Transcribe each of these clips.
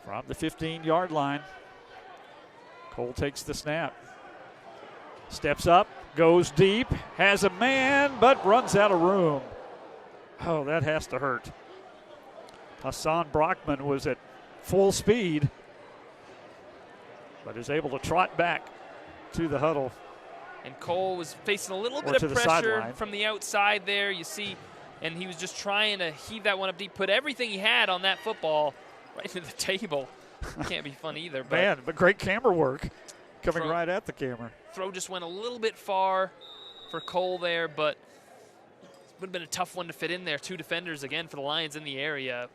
from the 15-yard line. Cole takes the snap. Steps up, goes deep, has a man, but runs out of room. Oh, that has to hurt. Hassan Brockman was at full speed, but is able to trot back to the huddle. And Cole was facing a little bit of pressure from the outside there, you see, and he was just trying to heave that one up deep, put everything he had on that football right to the table. Can't be fun either. But man, but great camera work coming right at the camera. Throw just went a little bit far for Cole there, but it would have been a tough one to fit in there. Two defenders again for the Lions in the area.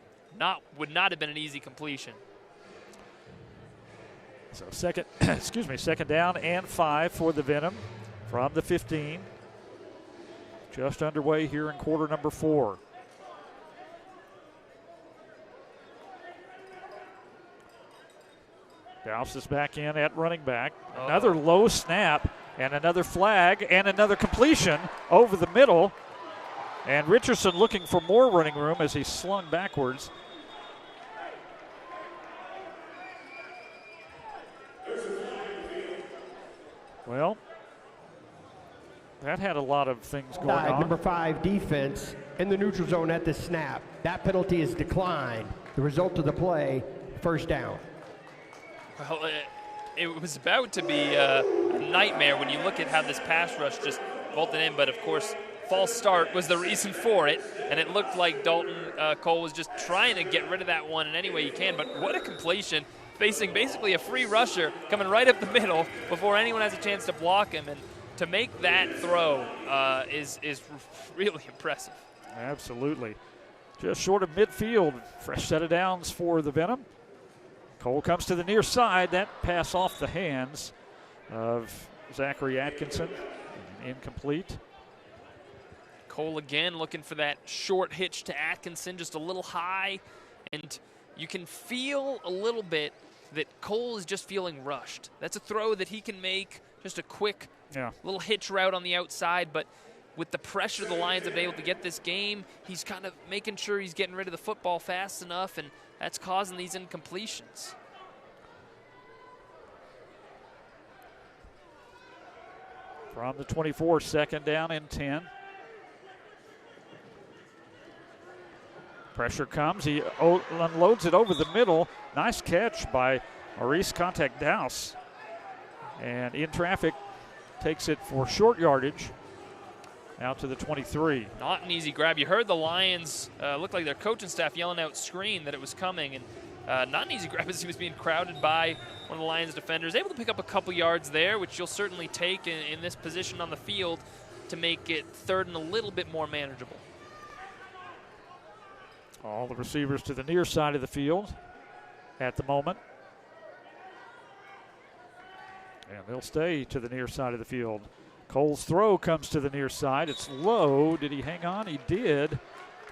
Would not have been an easy completion. So second down and 5 for the Venom from the 15. Just underway here in quarter number 4. Dowse is back in at running back. Another low snap and another flag and another completion over the middle. And Richardson looking for more running room as he slung backwards. Well, that had a lot of things going on. Number 5 defense in the neutral zone at the snap. That penalty is declined. The result of the play, first down. Well, it was about to be a nightmare when you look at how this pass rush just bolted in, but of course, false start was the reason for it, and it looked like Dalton Cole was just trying to get rid of that one in any way he can, but what a completion, facing basically a free rusher coming right up the middle before anyone has a chance to block him, and to make that throw is really impressive. Absolutely. Just short of midfield. Fresh set of downs for the Venom. Cole comes to the near side. That pass off the hands of Zachary Atkinson. Incomplete. Cole again looking for that short hitch to Atkinson, just a little high. And you can feel a little bit that Cole is just feeling rushed. That's a throw that he can make, just a quick little hitch route on the outside. But with the pressure the Lions have been able to get this game, he's kind of making sure he's getting rid of the football fast enough, and that's causing these incompletions. From the 24, second down and 10. Pressure comes. He unloads it over the middle. Nice catch by Maurice Contact Dowse. And in traffic, takes it for short yardage out to the 23. Not an easy grab. You heard the Lions look like their coaching staff yelling out screen that it was coming. And not an easy grab as he was being crowded by one of the Lions defenders. Able to pick up a couple yards there, which you'll certainly take in this position on the field to make it third and a little bit more manageable. All the receivers to the near side of the field at the moment. And they'll stay to the near side of the field. Cole's throw comes to the near side. It's low. Did he hang on? He did,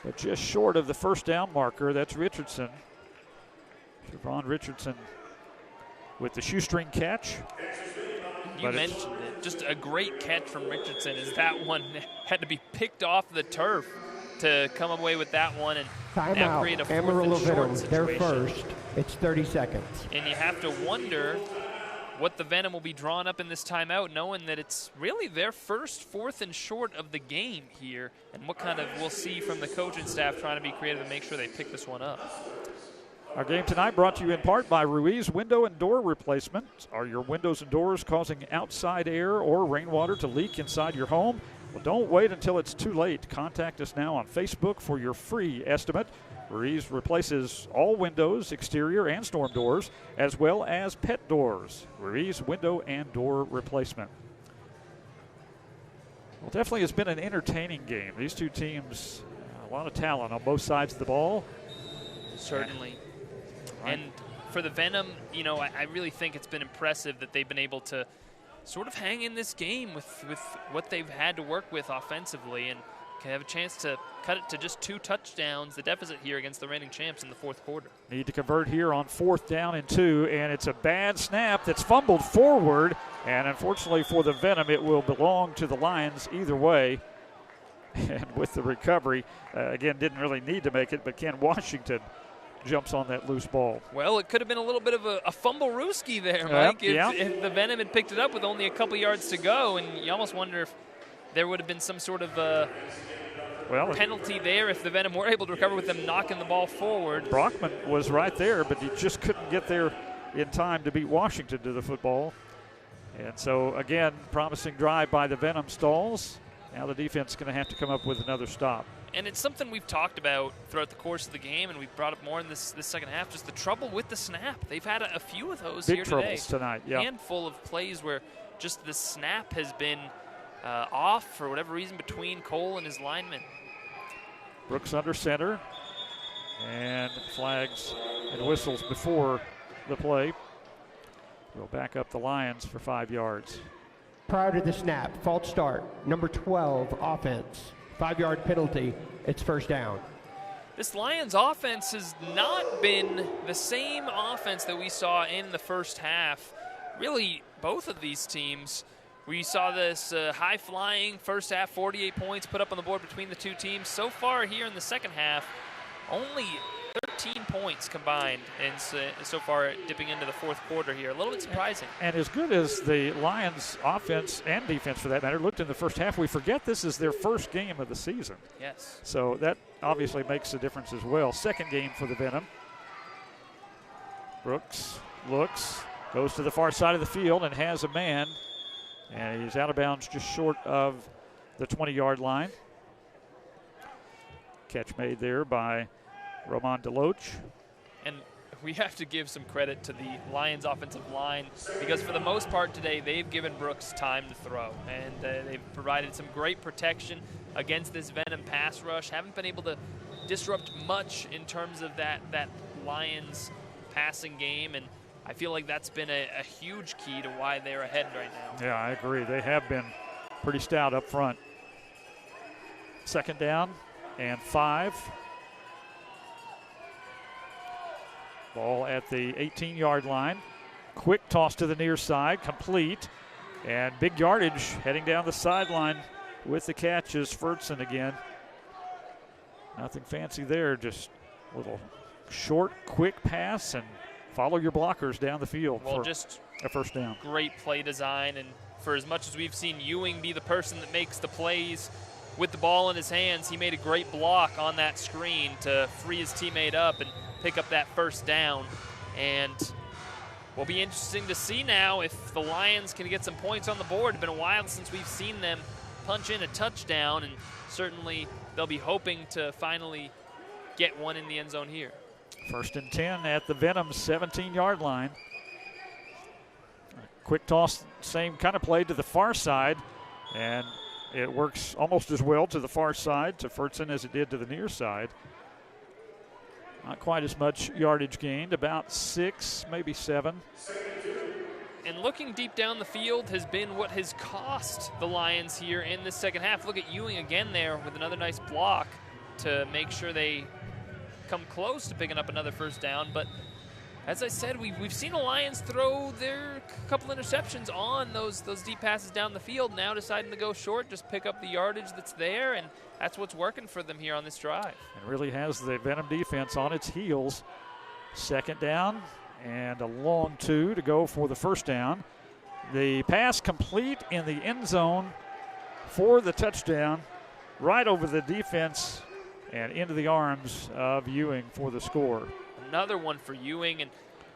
but just short of the first down marker. That's Richardson. Javon Richardson with the shoestring catch. You mentioned it. Just a great catch from Richardson as that one had to be picked off the turf to come away with that one and now create a fourth and short situation. They're first. It's 30 seconds. And you have to wonder what the Venom will be drawn up in this timeout, knowing that it's really their first fourth and short of the game here, and what kind of we'll see from the coaching staff trying to be creative and make sure they pick this one up. Our game tonight brought to you in part by Ruiz Window and Door Replacement. Are your windows and doors causing outside air or rainwater to leak inside your home? Well, don't wait until it's too late. Contact us now on Facebook for your free estimate. Ruiz replaces all windows, exterior and storm doors, as well as pet doors. Ruiz Window and Door Replacement. Well, definitely has been an entertaining game. These two teams, a lot of talent on both sides of the ball. Certainly. And for the Venom, you know, I really think it's been impressive that they've been able to sort of hang in this game with what they've had to work with offensively and can have a chance to cut it to just 2 touchdowns, the deficit here against the reigning champs in the fourth quarter. Need to convert here on 4th down and 2, and it's a bad snap that's fumbled forward, and unfortunately for the Venom, it will belong to the Lions either way. And with the recovery, again, didn't really need to make it, but Ken Washington jumps on that loose ball. Well, it could have been a little bit of a fumble-rooski there, Mike, if the Venom had picked it up with only a couple yards to go, and you almost wonder if there would have been some sort of penalty there if the Venom were able to recover with them knocking the ball forward. Brockman was right there, but he just couldn't get there in time to beat Washington to the football. And so, again, promising drive by the Venom stalls. Now the defense is going to have to come up with another stop. And it's something we've talked about throughout the course of the game, and we've brought up more in this second half, just the trouble with the snap. They've had a few of those here today. Big troubles tonight, yeah. A handful of plays where just the snap has been off for whatever reason between Cole and his linemen. Brooks under center, and flags and whistles before the play. We'll back up the Lions for 5 yards. Prior to the snap, false start, number 12, offense. 5-yard penalty, it's first down. This Lions offense has not been the same offense that we saw in the first half. Really, both of these teams, we saw this high-flying first half, 48 points put up on the board between the two teams. So far here in the second half, only 13 points combined, and so far dipping into the fourth quarter here. A little bit surprising. And as good as the Lions offense and defense, for that matter, looked in the first half, we forget this is their first game of the season. Yes. So that obviously makes a difference as well. Second game for the Venom. Brooks looks, goes to the far side of the field and has a man. And he's out of bounds just short of the 20-yard line. Catch made there by Roman Deloach. And we have to give some credit to the Lions offensive line, because for the most part today they've given Brooks time to throw, and they've provided some great protection against this Venom pass rush. Haven't been able to disrupt much in terms of that Lions passing game, and I feel like that's been a huge key to why they're ahead right now. Yeah, I agree. They have been pretty stout up front. Second down and 5. Ball at the 18-yard line. Quick toss to the near side, complete. And big yardage heading down the sideline with the catch is Fertson again. Nothing fancy there, just a little short, quick pass and follow your blockers down the field for just a first down. Great play design, and for as much as we've seen Ewing be the person that makes the plays with the ball in his hands, he made a great block on that screen to free his teammate up and pick up that first down. And will be interesting to see now if the Lions can get some points on the board. It's been a while since we've seen them punch in a touchdown, and certainly they'll be hoping to finally get one in the end zone here. First and 10 at the Venom 17-yard line. Quick toss, same kind of play to the far side, and it works almost as well to the far side to Fertson as it did to the near side. Not quite as much yardage gained, about 6, maybe 7. And looking deep down the field has been what has cost the Lions here in the second half. Look at Ewing again there with another nice block to make sure they come close to picking up another first down. But as I said, we've seen the Lions throw their couple interceptions on those deep passes down the field, now deciding to go short, just pick up the yardage that's there, and that's what's working for them here on this drive. It really has the Venom defense on its heels. Second down and a long 2 to go for the first down. The pass complete in the end zone for the touchdown, right over the defense and into the arms of Ewing for the score. Another one for Ewing, and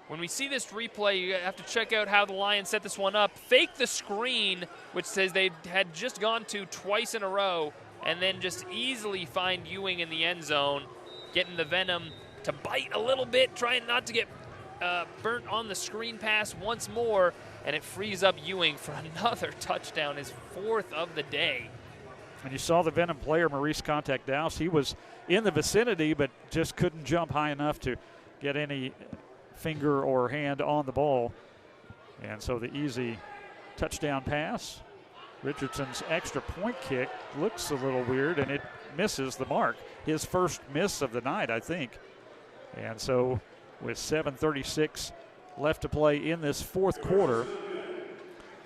when we see this replay, you have to check out how the Lions set this one up. Fake the screen, which says they had just gone to twice in a row, and then just easily find Ewing in the end zone, getting the Venom to bite a little bit, trying not to get burnt on the screen pass once more, and it frees up Ewing for another touchdown, his 4th of the day. And you saw the Venom player, Maurice Contact Dowse. He was in the vicinity, but just couldn't jump high enough to get any finger or hand on the ball. And so the easy touchdown pass. Richardson's extra point kick looks a little weird, and it misses the mark. His first miss of the night, I think. And so with 7:36 left to play in this fourth quarter,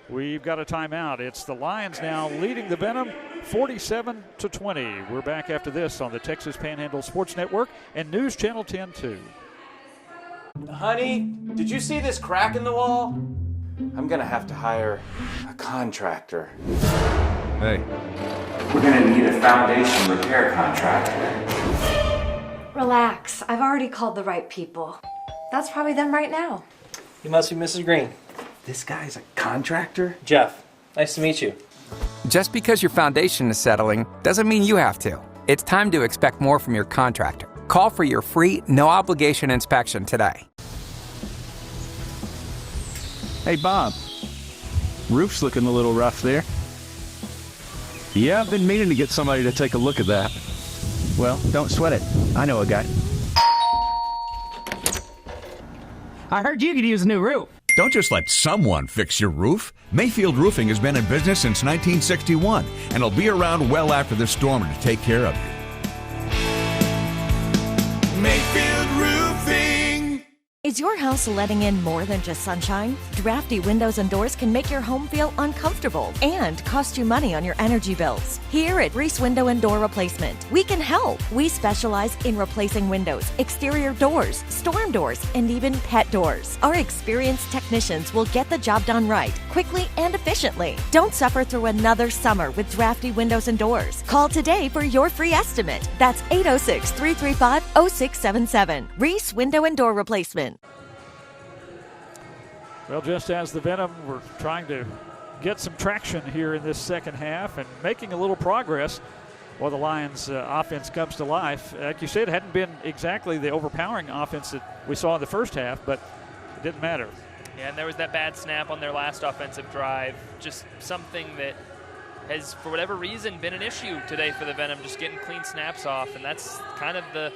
we've got a timeout. It's the Lions now leading the Venom 47-20. We're back after this on the Texas Panhandle Sports Network and News Channel 10-2. Honey, did you see this crack in the wall? I'm gonna have to hire a contractor. Hey. We're gonna need a foundation repair contractor. Relax. I've already called the right people. That's probably them right now. You must be Mrs. Green. This guy's a contractor? Jeff, nice to meet you. Just because your foundation is settling doesn't mean you have to. It's time to expect more from your contractor. Call for your free, no-obligation inspection today. Hey, Bob. Roof's looking a little rough there. Yeah, I've been meaning to get somebody to take a look at that. Well, don't sweat it. I know a guy. I heard you could use a new roof. Don't just let someone fix your roof. Mayfield Roofing has been in business since 1961 and will be around well after the storm to take care of you. Mayfield Roofing. Is your house letting in more than just sunshine? Drafty windows and doors can make your home feel uncomfortable and cost you money on your energy bills. Here at Reese Window and Door Replacement, we can help. We specialize in replacing windows, exterior doors, storm doors, and even pet doors. Our experienced technicians will get the job done right, quickly and efficiently. Don't suffer through another summer with drafty windows and doors. Call today for your free estimate. That's 806-335-0677. Reese Window and Door Replacement. Well, just as the Venom were trying to get some traction here in this second half and making a little progress while the Lions' offense comes to life. Like you said, it hadn't been exactly the overpowering offense that we saw in the first half, but it didn't matter. Yeah, and there was that bad snap on their last offensive drive. Just something that has, for whatever reason, been an issue today for the Venom, just getting clean snaps off, and that's kind of the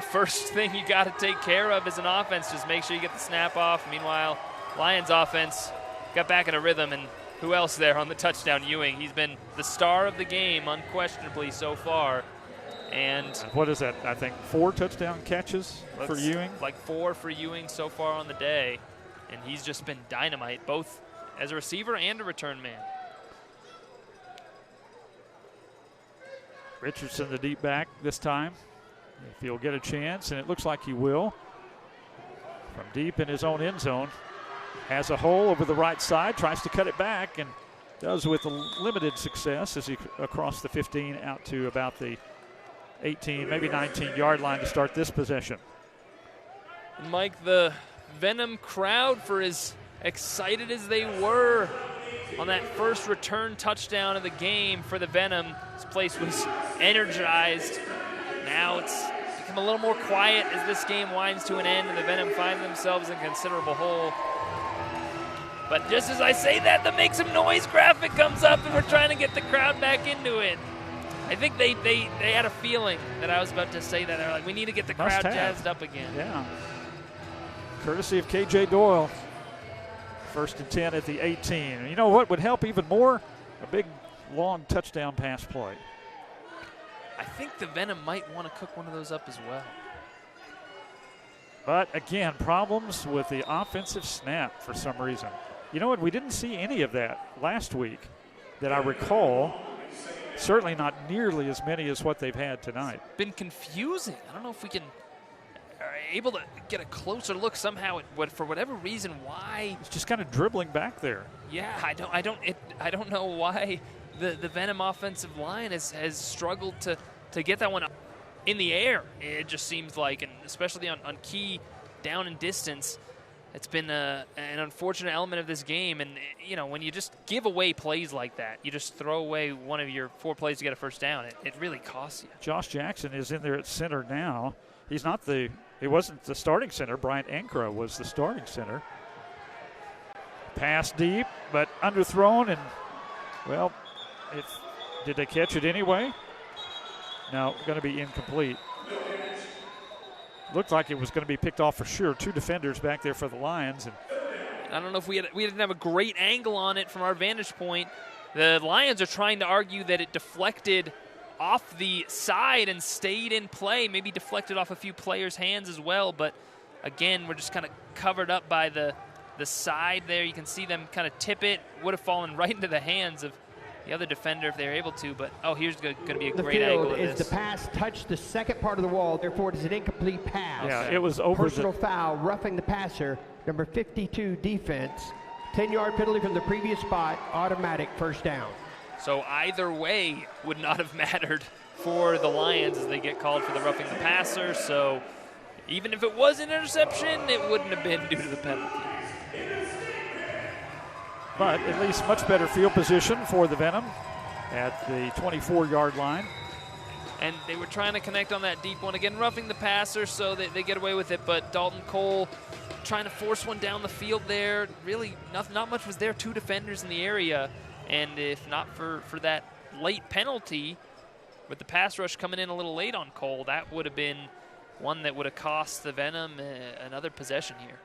first thing you got to take care of as an offense, just make sure you get the snap off. Meanwhile, Lions offense got back in a rhythm, and who else there on the touchdown? Ewing. He's been the star of the game, unquestionably, so far. And what is that? I think 4 touchdown catches for Ewing? Like 4 for Ewing so far on the day, and he's just been dynamite, both as a receiver and a return man. Richardson, the deep back this time. If he'll get a chance, and it looks like he will. From deep in his own end zone. Has a hole over the right side, tries to cut it back, and does with limited success as he across the 15 out to about the 18, maybe 19-yard line to start this possession. Mike, the Venom crowd, for as excited as they were on that first return touchdown of the game for the Venom, this place was energized. Now it's become a little more quiet as this game winds to an end and the Venom find themselves in considerable hole. But just as I say that, the Make Some Noise graphic comes up and we're trying to get the crowd back into it. I think they had a feeling that I was about to say that. They're like, we need to get the crowd jazzed up again. Yeah. Courtesy of K.J. Doyle. 1st and 10 at the 18. You know what would help even more? A big, long touchdown pass play. I think the Venom might want to cook one of those up as well. But again, problems with the offensive snap for some reason. You know what? We didn't see any of that last week that I recall. Certainly not nearly as many as what they've had tonight. It's been confusing. I don't know if we are able to get a closer look somehow at for whatever reason why. It's just kind of dribbling back there. Yeah, I don't know why the Venom offensive line has struggled to get that one up in the air. It just seems like, and especially on key down and distance, it's been an unfortunate element of this game. And, you know, when you just give away plays like that, you just throw away one of your 4 plays to get a first down, it really costs you. Josh Jackson is in there at center now. He wasn't the starting center. Bryant Ankra was the starting center. Pass deep, but underthrown, and, well, did they catch it anyway? No, going to be incomplete. Looked like it was going to be picked off for sure. 2 defenders back there for the Lions. And I don't know if we didn't have a great angle on it from our vantage point. The Lions are trying to argue that it deflected off the side and stayed in play, maybe deflected off a few players' hands as well. But, again, we're just kind of covered up by the side there. You can see them kind of tip it. Would have fallen right into the hands of the other defender if they're able to. But, here's going to be a The great angle field of is this. the pass touched the second part of the wall, therefore it is an incomplete pass. Yeah, it was over Personal foul, roughing the passer, number 52 defense. 10-yard penalty from the previous spot, automatic first down. So either way would not have mattered for the Lions as they get called for the roughing the passer. So even if it was an interception, it wouldn't have been due to the penalty. But at least much better field position for the Venom at the 24-yard line. And they were trying to connect on that deep one. Again, roughing the passer, so they get away with it. But Dalton Cole trying to force one down the field there. Really, not much was there. 2 defenders in the area. And if not for that late penalty, with the pass rush coming in a little late on Cole, that would have been one that would have cost the Venom another possession here.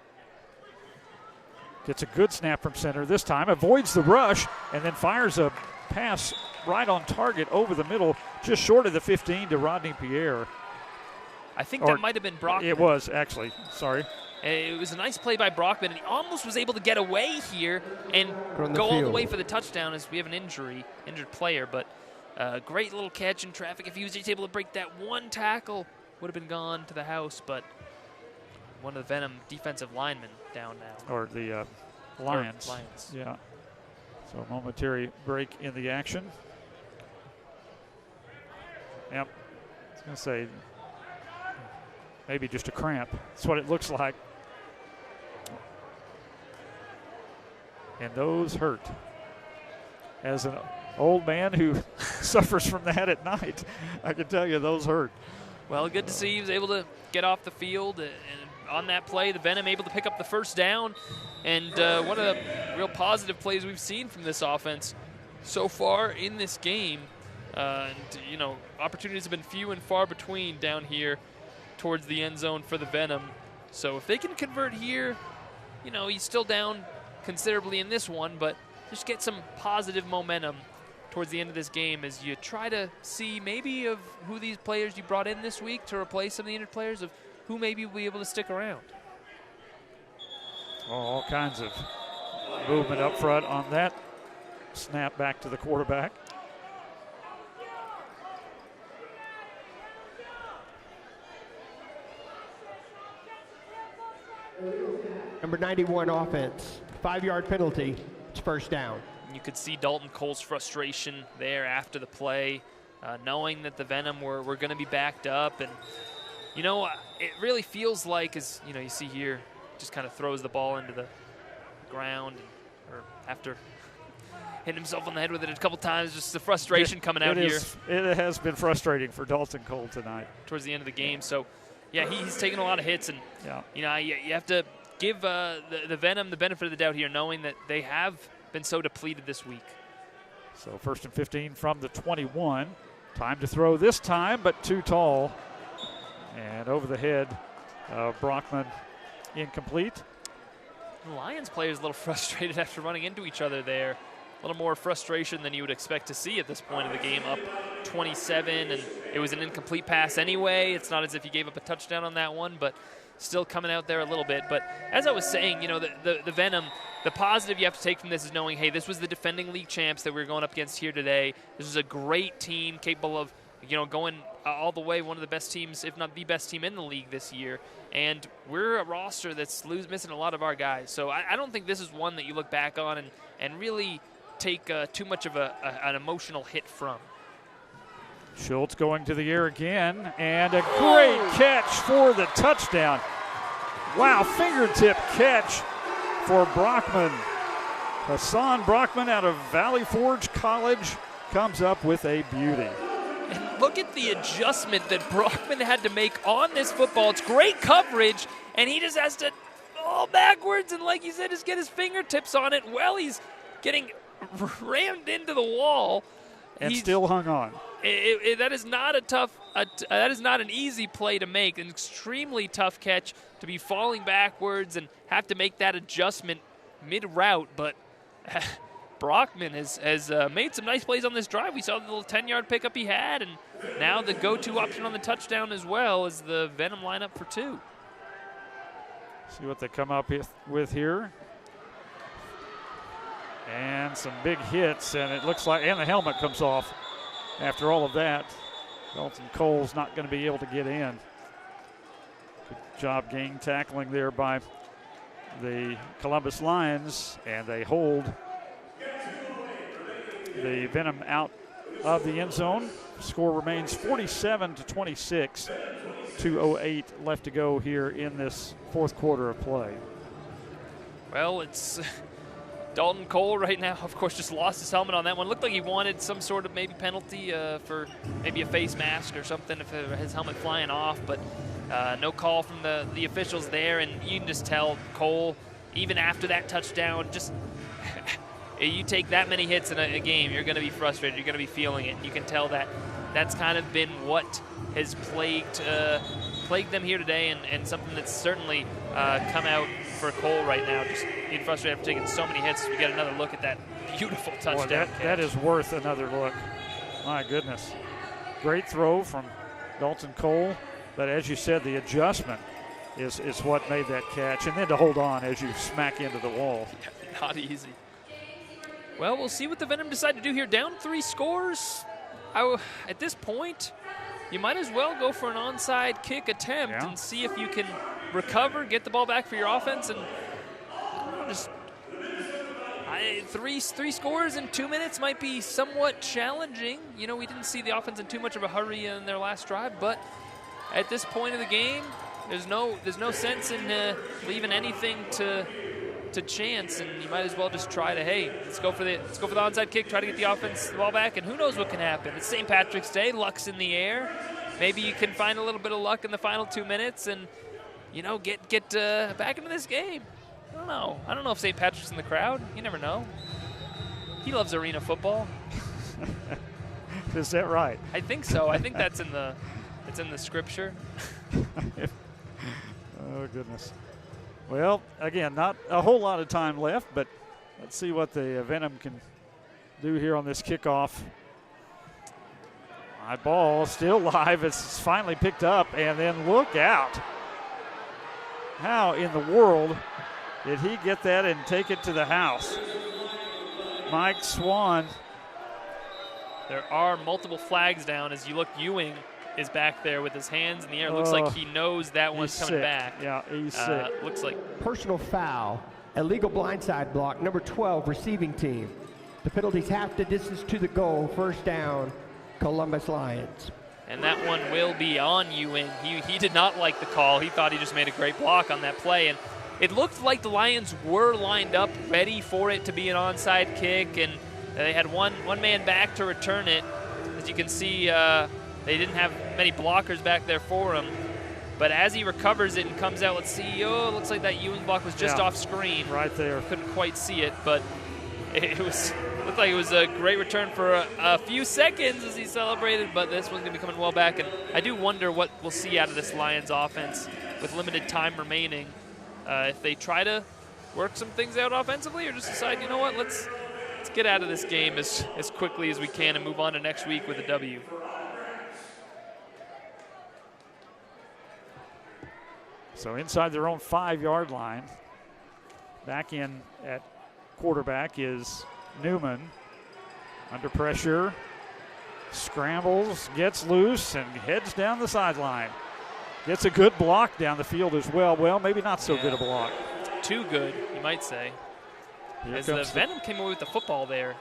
Gets a good snap from center this time, avoids the rush, and then fires a pass right on target over the middle, just short of the 15 to Rodney Pierre. I think that might have been Brockman. It was, actually. Sorry. It was a nice play by Brockman, and he almost was able to get away here and go all the way for the touchdown as we have an injured player. But great little catch in traffic. If he was just able to break that one tackle, would have been gone to the house. But one of the Venom defensive linemen down now. Or the Lions. Yeah. So momentary break in the action. Yep. I was going to say, maybe just a cramp. That's what it looks like. And those hurt. As an old man who suffers from that at night, I can tell you those hurt. Well, good to see he was able to get off the field. And on that play, the Venom able to pick up the first down. And one of the real positive plays we've seen from this offense so far in this game. And, you know, opportunities have been few and far between down here towards the end zone for the Venom. So if they can convert here, you know, he's still down considerably in this one, but just get some positive momentum towards the end of this game as you try to see maybe of who these players you brought in this week to replace some of the injured players, of who maybe will be able to stick around. All kinds of movement up front on that snap back to the quarterback. Number 91 offense, 5-yard penalty, it's first down. You could see Dalton Cole's frustration there after the play, knowing that the Venom were going to be backed up. And, you know, it really feels like, as you know, you see here, just kind of throws the ball into the ground, or after hitting himself on the head with it a couple times, just the frustration coming out here. It has been frustrating for Dalton Cole tonight. Towards the end of the game. So, yeah, he's taken a lot of hits, and, you know, you have to give the Venom the benefit of the doubt here, knowing that they have been so depleted this week. So 1st and 15 from the 21. Time to throw this time, but too tall. And over the head of Brockman, incomplete. The Lions players a little frustrated after running into each other there. A little more frustration than you would expect to see at this point of the game, up 27, and it was an incomplete pass anyway. It's not as if you gave up a touchdown on that one, but still coming out there a little bit. But as I was saying, you know, the Venom, the positive you have to take from this is knowing, hey, this was the defending league champs that we were going up against here today. This is a great team capable of, you know, going all the way, one of the best teams, if not the best team in the league this year. And we're a roster that's missing a lot of our guys. So I don't think this is one that you look back on and really take too much of an emotional hit from. Schultz going to the air again, and a great catch for the touchdown. Wow, fingertip catch for Brockman. Hassan Brockman out of Valley Forge College comes up with a beauty. And look at the adjustment that Brockman had to make on this football. It's great coverage, and he just has to fall backwards and, like you said, just get his fingertips on it while he's getting rammed into the wall. And still hung on. That is not that is not an easy play to make. An extremely tough catch to be falling backwards and have to make that adjustment mid-route. But Brockman has made some nice plays on this drive. We saw the little 10-yard pickup he had, and now the go-to option on the touchdown as well as the Venom lineup for 2. See what they come up with here. And some big hits, and it looks like, and the helmet comes off after all of that. Dalton Cole's not going to be able to get in. Good job gang tackling there by the Columbus Lions, and they hold the Venom out of the end zone. Score remains 47-26. 2:08 left to go here in this fourth quarter of play. Well, it's Dalton Cole right now, of course, just lost his helmet on that one. Looked like he wanted some sort of maybe penalty for maybe a face mask or something if his helmet flying off, but no call from the officials there, and you can just tell Cole, even after that touchdown, just you take that many hits in a game, you're going to be frustrated, you're going to be feeling it. You can tell that that's kind of been what has plagued them here today, and something that's certainly come out for Cole right now, just being frustrated after taking so many hits. We get another look at that beautiful touchdown. Boy, that is worth another look. My goodness. Great throw from Dalton Cole, but as you said, the adjustment is what made that catch, and then to hold on as you smack into the wall. Yeah, not easy. Well, we'll see what the Venom decide to do here. Down 3 scores. At this point, you might as well go for an onside kick attempt and see if you can recover, get the ball back for your offense, and just three scores in 2 minutes might be somewhat challenging. You know, we didn't see the offense in too much of a hurry in their last drive, but at this point of the game, there's no sense in leaving anything to chance, and you might as well just try to, hey, let's go for the onside kick, try to get the offense the ball back, and who knows what can happen. It's St. Patrick's Day, luck's in the air. Maybe you can find a little bit of luck in the final 2 minutes and, you know, get back into this game. I don't know if St. Patrick's in the crowd. You never know. He loves arena football. Is that right? I think so. I think it's in the scripture. Oh, goodness. Well, again, not a whole lot of time left, but let's see what the Venom can do here on this kickoff. High ball, still live. It's finally picked up, and then look out. How in the world did he get that and take it to the house? Mike Swan. There are multiple flags down as you look. Ewing is back there with his hands in the air. Looks like he knows that one's coming back. Yeah, he's sick. Looks like personal foul, illegal blindside block, number 12, receiving team. The penalty's half the distance to the goal, first down, Columbus Lions. And that one will be on Ewing. He did not like the call. He thought he just made a great block on that play. And it looked like the Lions were lined up ready for it to be an onside kick, and they had one man back to return it. As you can see, they didn't have many blockers back there for him. But as he recovers it and comes out, let's see. Oh, it looks like that Ewing block was just off screen. Right there. Couldn't quite see it, but it looked like it was a great return for a few seconds as he celebrated, but this one's going to be coming well back. And I do wonder what we'll see out of this Lions offense with limited time remaining. If they try to work some things out offensively, or just decide, you know what, let's get out of this game as quickly as we can and move on to next week with a W. So inside their own 5-yard line, back in at quarterback is Newman. Under pressure, scrambles, gets loose, and heads down the sideline. Gets a good block down the field as well. Well, maybe not so good a block. Too good, you might say. Here as the Venom came away with the football there.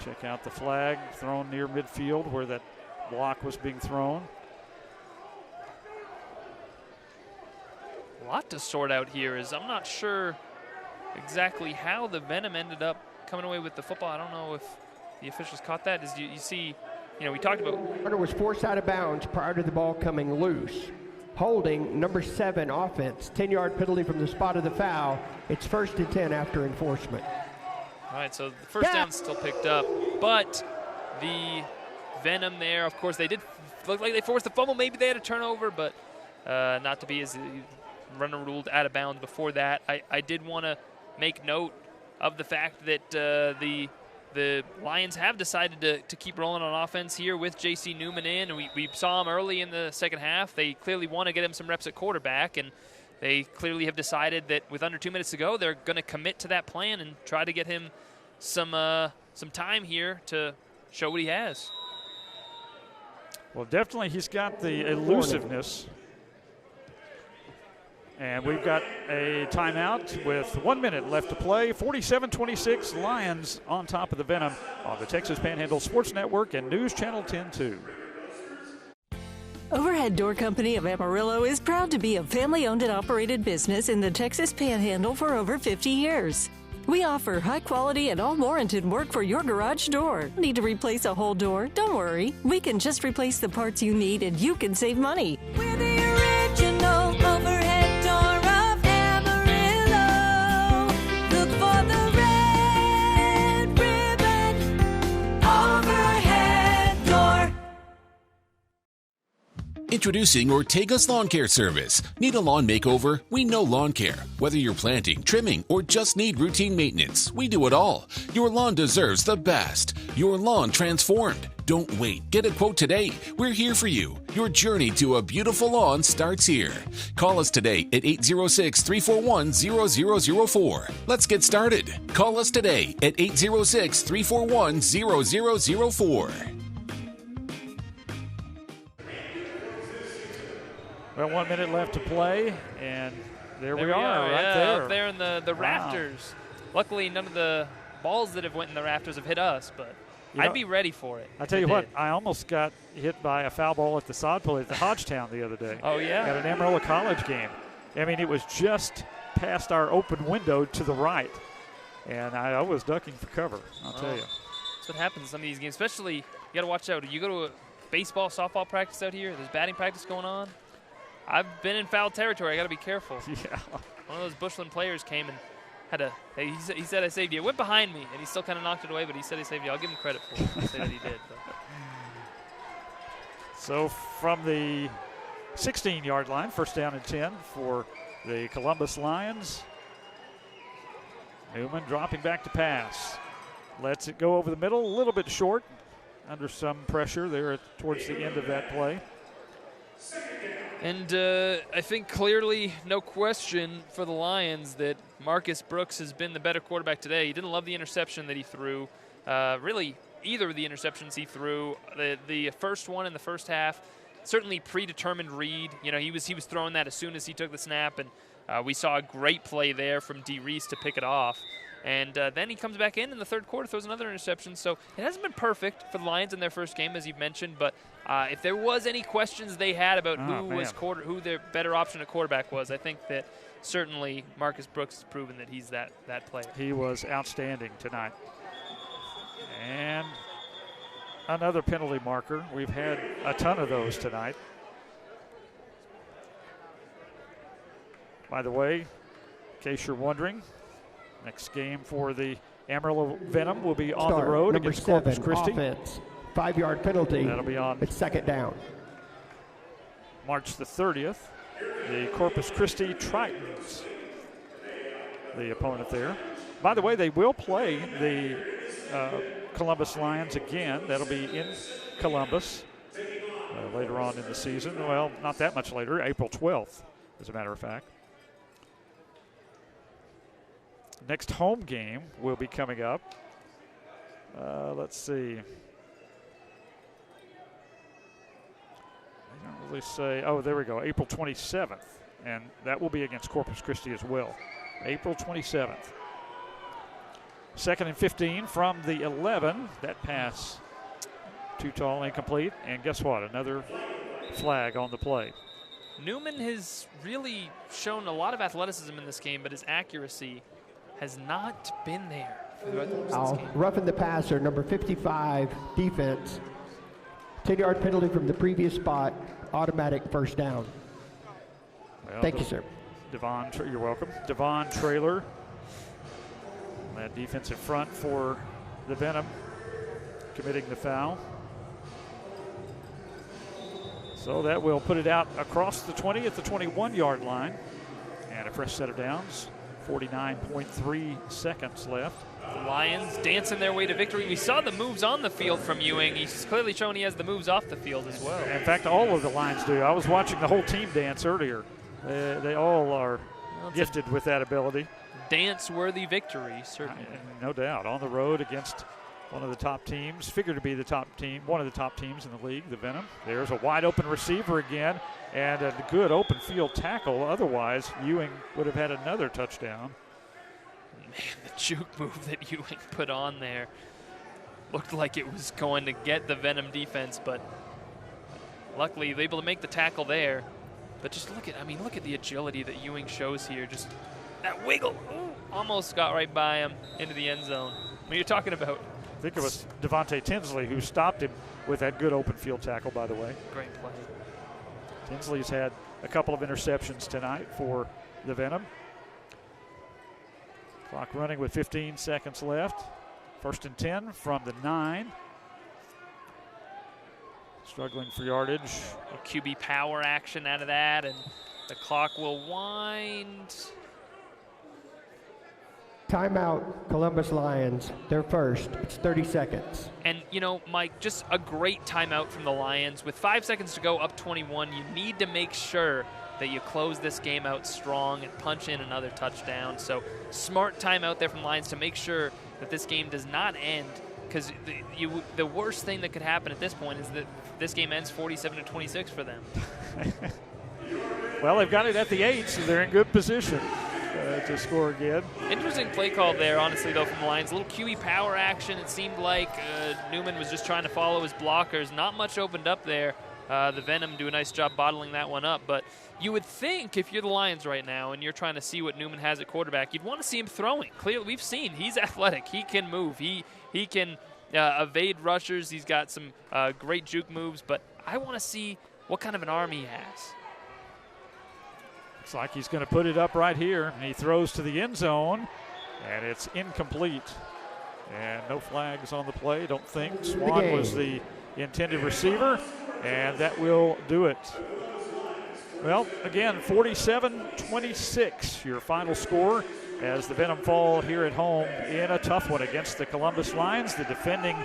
Check out the flag thrown near midfield where that block was being thrown. A lot to sort out here. I'm not sure exactly how the Venom ended up coming away with the football. I don't know if the officials caught that. As you see, we talked about. Runner was forced out of bounds prior to the ball coming loose. Holding, number 7 offense, 10-yard penalty from the spot of the foul. It's 1st and 10 after enforcement. All right, so the first down's still picked up, but the Venom there, of course, they did look like they forced the fumble. Maybe they had a turnover, but not to be, as the runner ruled out of bounds before that. I did want to make note of the fact that the Lions have decided to keep rolling on offense here with J.C. Newman in. And we saw him early in the second half. They clearly want to get him some reps at quarterback, and they clearly have decided that with under 2 minutes to go, they're going to commit to that plan and try to get him some time here to show what he has. Well, definitely he's got the elusiveness. And we've got a timeout with 1 minute left to play. 47-26, Lions on top of the Venom on the Texas Panhandle Sports Network and News Channel 10-2. Overhead Door Company of Amarillo is proud to be a family-owned and operated business in the Texas Panhandle for over 50 years. We offer high-quality and all-warranted work for your garage door. Need to replace a whole door? Don't worry. We can just replace the parts you need and you can save money. We're the original overhead door of Amarillo. Look for the red ribbon overhead door. Introducing Ortega's Lawn Care Service. Need a lawn makeover? We know lawn care. Whether you're planting, trimming, or just need routine maintenance, we do it all. Your lawn deserves the best. Your lawn transformed. Don't wait. Get a quote today. We're here for you. Your journey to a beautiful lawn starts here. Call us today at 806-341-0004. Let's get started. Call us today at 806-341-0004. Well, 1 minute left to play, and there we are, right yeah, there. Up there in the rafters. Luckily, none of the balls that have went in the rafters have hit us, but I'd be ready for it. I tell you what, I almost got hit by a foul ball at the sod pulley at the Hodgetown the other day. Oh, yeah? At an Amarillo College game. I mean, it was just past our open window to the right, and I was ducking for cover, I'll tell you. That's what happens in some of these games, especially you got to watch out. You go to a baseball, softball practice out here, there's batting practice going on. I've been in foul territory. I got to be careful. Yeah. One of those Bushland players came and had a. He said I saved you. It went behind me, and he still kind of knocked it away. But he said he saved you. I'll give him credit for it. I'll say that he did. But. So from the 16-yard line, first down and 10 for the Columbus Lions. Newman dropping back to pass. Lets it go over the middle, a little bit short, under some pressure there towards the end of that play. And I think clearly, no question for the Lions that Marcus Brooks has been the better quarterback today. He didn't love the interception that he threw. Really, either of the interceptions he threw. The first one in the first half, certainly predetermined read. You know, he was throwing that as soon as he took the snap, and we saw a great play there from D. Reese to pick it off. And then he comes back in the third quarter, throws another interception. So it hasn't been perfect for the Lions in their first game, as you've mentioned. But if there was any questions they had about who their better option at quarterback was, I think that certainly Marcus Brooks has proven that he's that player. He was outstanding tonight. And another penalty marker. We've had a ton of those tonight. By the way, in case you're wondering, next game for the Amarillo Venom will be on the road against Corpus Christi. Offense, 5-yard penalty. That'll be on. It's second down. March the 30th. The Corpus Christi Tritons, the opponent there. By the way, they will play the Columbus Lions again. That'll be in Columbus later on in the season. Well, not that much later, April 12th, as a matter of fact. Next home game will be coming up. Let's see. I don't really say. Oh, there we go. April 27th. And that will be against Corpus Christi as well. April 27th. 2nd and 15 from the 11. That pass too tall, incomplete. And guess what? Another flag on the play. Newman has really shown a lot of athleticism in this game, but his accuracy has not been there for the rest of this game. Roughing the passer, number 55, defense. 10-yard penalty from the previous spot, automatic first down. Well, Thank you, sir. You're welcome. Devon Traylor, that defensive front for the Venom, committing the foul. So that will put it out across the 20 at the 21-yard line. And a fresh set of downs. 49.3 seconds left. The Lions dancing their way to victory. We saw the moves on the field from Ewing. He's clearly shown he has the moves off the field as well. In fact, all of the Lions do. I was watching the whole team dance earlier. They all are gifted with that ability. Dance-worthy victory, certainly. No doubt. On the road against one of the top teams, figured to be the top team, one of the top teams in the league, the Venom. There's a wide-open receiver again, and a good open field tackle. Otherwise, Ewing would have had another touchdown. Man, the juke move that Ewing put on there looked like it was going to get the Venom defense, but luckily they're able to make the tackle there. But just look at the agility that Ewing shows here. Just that wiggle, almost got right by him into the end zone. When you're talking about, I think it was Devontae Tinsley who stopped him with that good open field tackle, by the way. Great play. Tinsley's had a couple of interceptions tonight for the Venom. Clock running with 15 seconds left. 1st and 10 from the 9. Struggling for yardage. A QB power action out of that, and the clock will wind. Timeout, Columbus Lions. They're first. It's 30 seconds. And, Mike, just a great timeout from the Lions. With 5 seconds to go, up 21, you need to make sure that you close this game out strong and punch in another touchdown. So smart timeout there from Lions to make sure that this game does not end, because the worst thing that could happen at this point is that this game ends 47-26 for them. Well, they've got it at the 8, so they're in good position to score again. Interesting play call there, honestly, though, from the Lions. A little QE power action. It seemed like Newman was just trying to follow his blockers. Not much opened up there. The Venom do a nice job bottling that one up. But you would think if you're the Lions right now and you're trying to see what Newman has at quarterback, you'd want to see him throwing. Clearly, we've seen he's athletic. He can move. He can evade rushers. He's got some great juke moves. But I want to see what kind of an arm he has. Looks like he's going to put it up right here. And he throws to the end zone, and it's incomplete. And no flags on the play, don't think. Swan was the intended receiver, and that will do it. Well, again, 47-26, your final score as the Venom fall here at home in a tough one against the Columbus Lions, the defending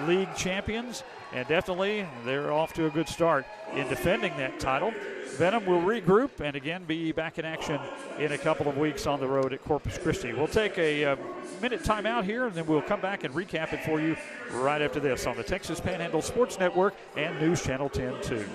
league champions, and definitely they're off to a good start in defending that title. Venom will regroup and again be back in action in a couple of weeks on the road at Corpus Christi. We'll take a minute timeout here, and then we'll come back and recap it for you right after this on the Texas Panhandle Sports Network and News Channel 10-2.